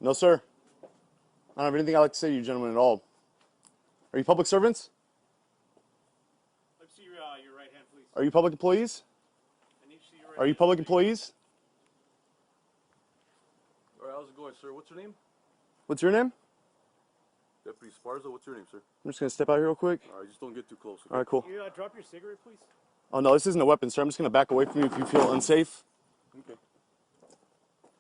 No, sir. I don't have anything I'd like to say to you gentlemen at all. Are you public servants? Let me see your right hand, please. Are you public employees? I need to see your right Are you hand. public employees? All right, how's it going, sir? What's your name? What's your name? Deputy Sparza. What's your name, sir? I'm just going to step out here real quick. All right, just don't get too close. Okay? All right, cool. Can you drop your cigarette, please? Oh, no, this isn't a weapon, sir. I'm just going to back away from you if you feel unsafe. Okay.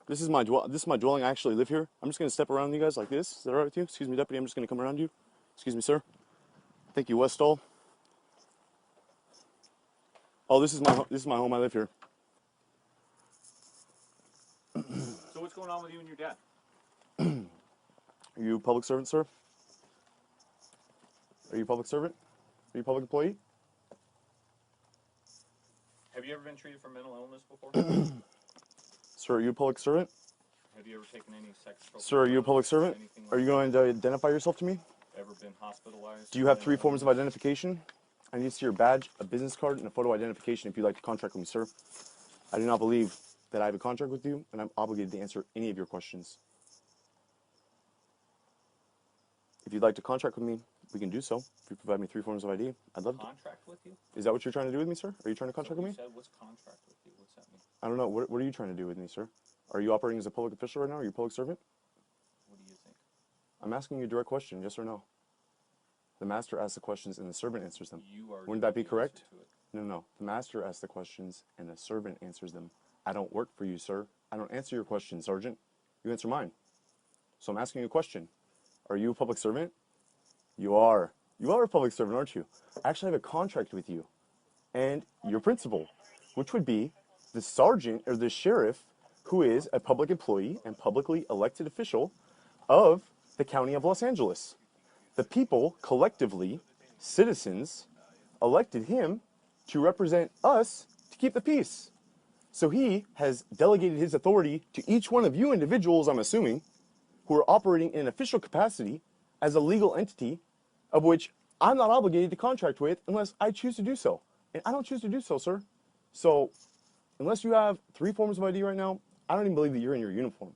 This is my dwelling. I actually live here. I'm just going to step around you guys like this. Is that all right with you? Excuse me, deputy. I'm just going to come around you. Excuse me, sir. Thank you, Westall. Oh, this is my home. I live here. So what's going on with you and your dad? Are you a public servant, sir? Are you a public servant? Are you a public employee? Have you ever been treated for mental illness before? Sir, are you a public servant? Have you ever taken any sex? Sir, are you a public servant? Anything Are you going to identify yourself to me? Ever been hospitalized? Do you have 3 forms of identification? I need to see your badge, a business card, and a photo identification if you'd like to contract with me, sir. I do not believe that I have a contract with you, and I'm obligated to answer any of your questions. If you'd like to contract with me, we can do so. If you provide me 3 forms of ID, I'd love to. Contract with you? Is that what you're trying to do with me, sir? Are you trying to contract with me? You said what's contract with you? What's that mean? I don't know. What are you trying to do with me, sir? Are you operating as a public official right now? Are you a public servant? What do you think? I'm asking you a direct question, yes or no? The master asks the questions and the servant answers them. You are. Wouldn't that be correct? No. The master asks the questions and the servant answers them. I don't work for you, sir. I don't answer your questions, Sergeant. You answer mine. So I'm asking you a question. Are you a public servant? You are. You are a public servant, aren't you? I actually have a contract with you and your principal, which would be the sergeant or the sheriff who is a public employee and publicly elected official of the county of Los Angeles. The people, collectively, citizens, elected him to represent us to keep the peace. So he has delegated his authority to each one of you individuals, I'm assuming, who are operating in an official capacity as a legal entity of which I'm not obligated to contract with unless I choose to do so. And I don't choose to do so, sir. So unless you have 3 forms of ID right now, I don't even believe that you're in your uniform.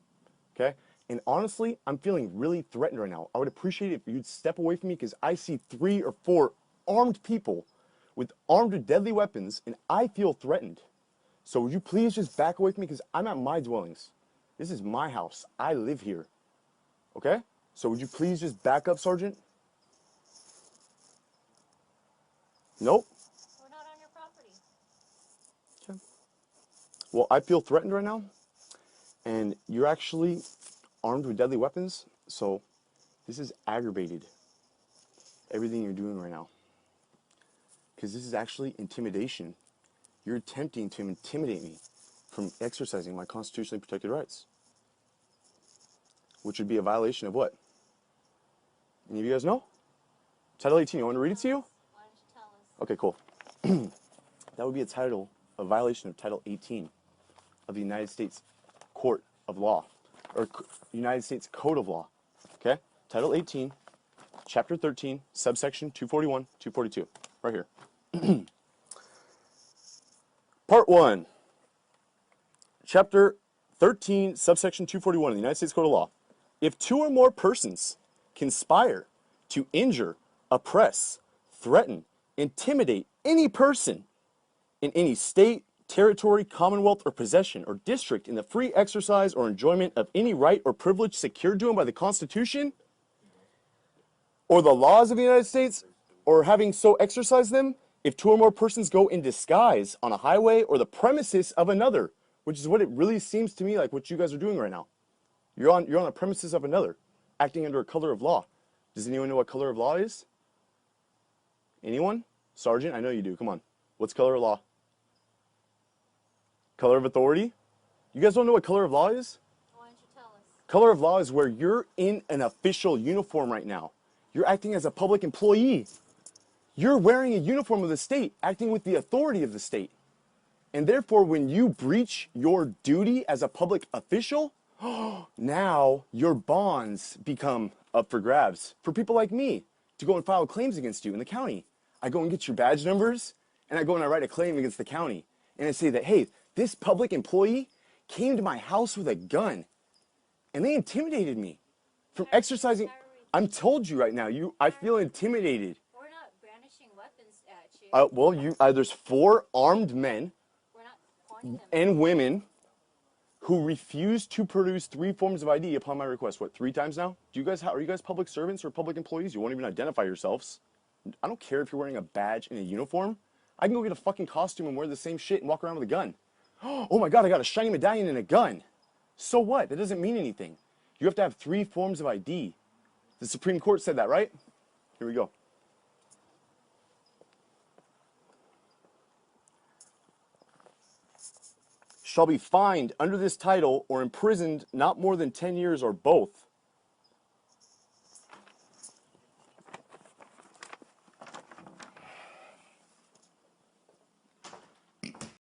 Okay? And honestly, I'm feeling really threatened right now. I would appreciate it if you'd step away from me because I see 3 or 4 armed people armed with deadly weapons, and I feel threatened. So would you please just back away from me because I'm at my dwellings. This is my house. I live here. Okay? So would you please just back up, Sergeant? Nope. We're not on your property. Okay. Well, I feel threatened right now, and you're actually armed with deadly weapons, so this is aggravated, everything you're doing right now. Because this is actually intimidation. You're attempting to intimidate me from exercising my constitutionally protected rights. Which would be a violation of what? Any of you guys know? Title 18, you want me to read it to you? Why don't you tell us? Okay, cool. That would be a violation of Title 18 of the United States Court of Law, or United States Code of Law. Okay? Title 18, Chapter 13, subsection 241, 242. Right here. Part 1. Chapter 13, subsection 241 of the United States Code of Law. If 2 or more persons conspire to injure, oppress, threaten, intimidate any person in any state, territory, commonwealth, or possession, or district in the free exercise or enjoyment of any right or privilege secured to them by the Constitution or the laws of the United States, or having so exercised them, if 2 or more persons go in disguise on a highway or the premises of another, which is what it really seems to me like what you guys are doing right now. You're on the premises of another, acting under a color of law. Does anyone know what color of law is? Anyone? Sergeant, I know you do. Come on. What's color of law? Color of authority? You guys don't know what color of law is? Why don't you tell us? Color of law is where you're in an official uniform right now. You're acting as a public employee. You're wearing a uniform of the state, acting with the authority of the state. And therefore, when you breach your duty as a public official, now your bonds become up for grabs for people like me to go and file claims against you in the county. I go and get your badge numbers, and I go and I write a claim against the county. And I say that, hey, this public employee came to my house with a gun. And they intimidated me from Why are you exercising. tired? I'm told you right now, I feel intimidated. We're not brandishing weapons at you. Well, there's 4 armed men We're not pointing them and women who refused to produce 3 forms of ID upon my request. What, 3 times now? Are you guys public servants or public employees? You won't even identify yourselves. I don't care if you're wearing a badge and a uniform. I can go get a fucking costume and wear the same shit and walk around with a gun. Oh my god, I got a shiny medallion and a gun. So what? That doesn't mean anything. You have to have 3 forms of ID. The Supreme Court said that, right? Here we go. Shall be fined under this title or imprisoned not more than 10 years or both.